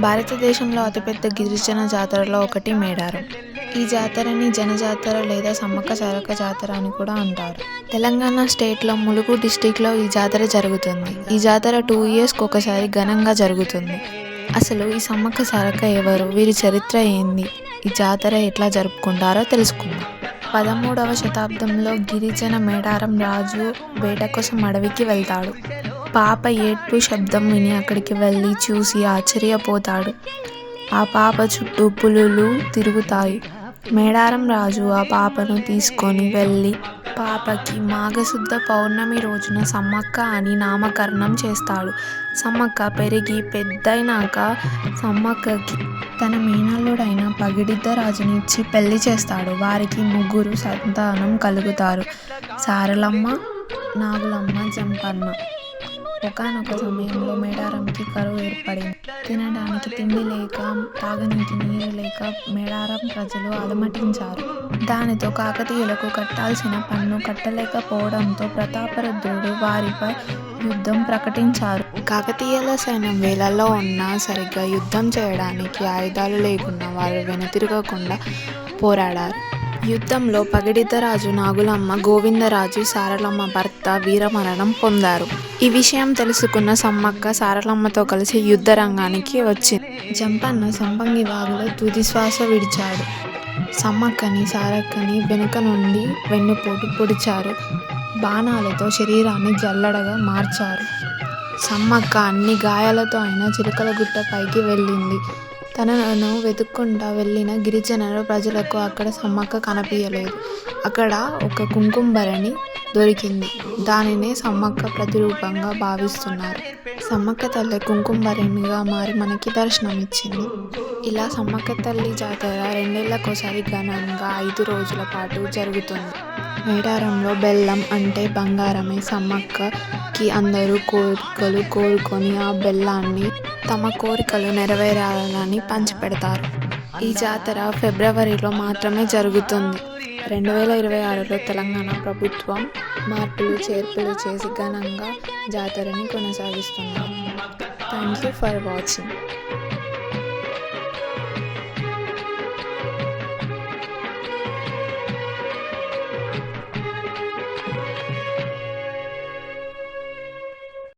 భారతదేశంలో అతిపెద్ద గిరిజన జాతరలో ఒకటి మేడారం. ఈ జాతరని జనజాతర లేదా సమ్మక్క సారక్క జాతర అని కూడా అంటారు. తెలంగాణ స్టేట్లో ములుగు డిస్టిక్లో ఈ జాతర జరుగుతుంది. ఈ జాతర 2 ఇయర్స్కి ఒకసారి ఘనంగా జరుగుతుంది. అసలు ఈ సమ్మక్క సారక్క ఎవరు, వీరి చరిత్ర ఏంది, ఈ జాతర ఎట్లా జరుపుకుంటారో తెలుసుకుందాం. 13వ శతాబ్దంలో గిరిజన మేడారం రాజు వేట కోసం అడవికి వెళ్తాడు. పాప ఏడ్పు శబ్దం విని అక్కడికి వెళ్ళి చూసి ఆశ్చర్యపోతాడు. ఆ పాప చుట్టూ పులులు తిరుగుతాయి. మేడారం రాజు ఆ పాపను తీసుకొని వెళ్ళి పాపకి మాఘశుద్ధ పౌర్ణమి రోజున సమ్మక్క అని నామకరణం చేస్తాడు. సమ్మక్క పెరిగి పెద్దయినాక సమ్మక్కకి తన మేనల్లుడైన పగిడిద్ద రాజుని ఇచ్చి పెళ్లి చేస్తాడు. వారికి 3 సంతానం కలుగుతారు: సారలమ్మ, నాగులమ్మ, జంపన్న. ఒకానొక సమయంలో మేడారంకి కరువు ఏర్పడింది. తినడానికి తిండి లేక, తాగనీకి నీరు లేక మేడారం ప్రజలు అలమటించారు. దానితో కాకతీయులకు కట్టాల్సిన పన్ను కట్టలేకపోవడంతో ప్రతాపరుద్రుడు వారిపై యుద్ధం ప్రకటించారు. కాకతీయుల సైన్యం వేలల్లో ఉన్నా సరిగ్గా యుద్ధం చేయడానికి ఆయుధాలు లేకున్నా వారు వెనుతిరగకుండా పోరాడారు. యుద్ధంలో పగిడిద్దరాజు, నాగులమ్మ, గోవిందరాజు, సారలమ్మ భర్త వీరమరణం పొందారు. ఈ విషయం తెలుసుకున్న సమ్మక్క సారలమ్మతో కలిసి యుద్ధ రంగానికి వచ్చింది. జంపన్న సంపంగి వాగులో తుది శ్వాస విడిచాడు. సమ్మక్కని, సారక్కని వెనుక నుండి వెన్నుపోటు పొడిచారు. బాణాలతో శరీరాన్ని జల్లడగా మార్చారు. సమ్మక్క అన్ని గాయాలతో అయినా చిలకలగుట్ట పైకి వెళ్ళింది. తనను వెతుక్కుంటా వెళ్ళిన గిరిజన ప్రజలకు అక్కడ సమ్మక్క కనిపించలేదు. అక్కడ ఒక కుంకుమభరణి దొరికింది. దానినే సమ్మక్క ప్రతిరూపంగా భావిస్తున్నారు. సమ్మక్క తల్లి కుంకుమభరణిగా మారి మనకి దర్శనమిచ్చింది. ఇలా సమ్మక్క తల్లి జాతర 2 ఏళ్లకోసారి ఘనంగా 5 రోజుల పాటు జరుగుతుంది. మేడారంలో బెల్లం అంటే బంగారమే. సమ్మక్కకి అందరూ కోరికలు కోరుకొని ఆ బెల్లాన్ని తమ కోరికలు నెరవేరాలని పంచిపెడతారు. ఈ జాతర ఫిబ్రవరిలో మాత్రమే జరుగుతుంది. 2026లో తెలంగాణ ప్రభుత్వం మార్పులు చేర్పులు చేసి ఘనంగా జాతరని కొనసాగిస్తున్నారు. Thank you for watching.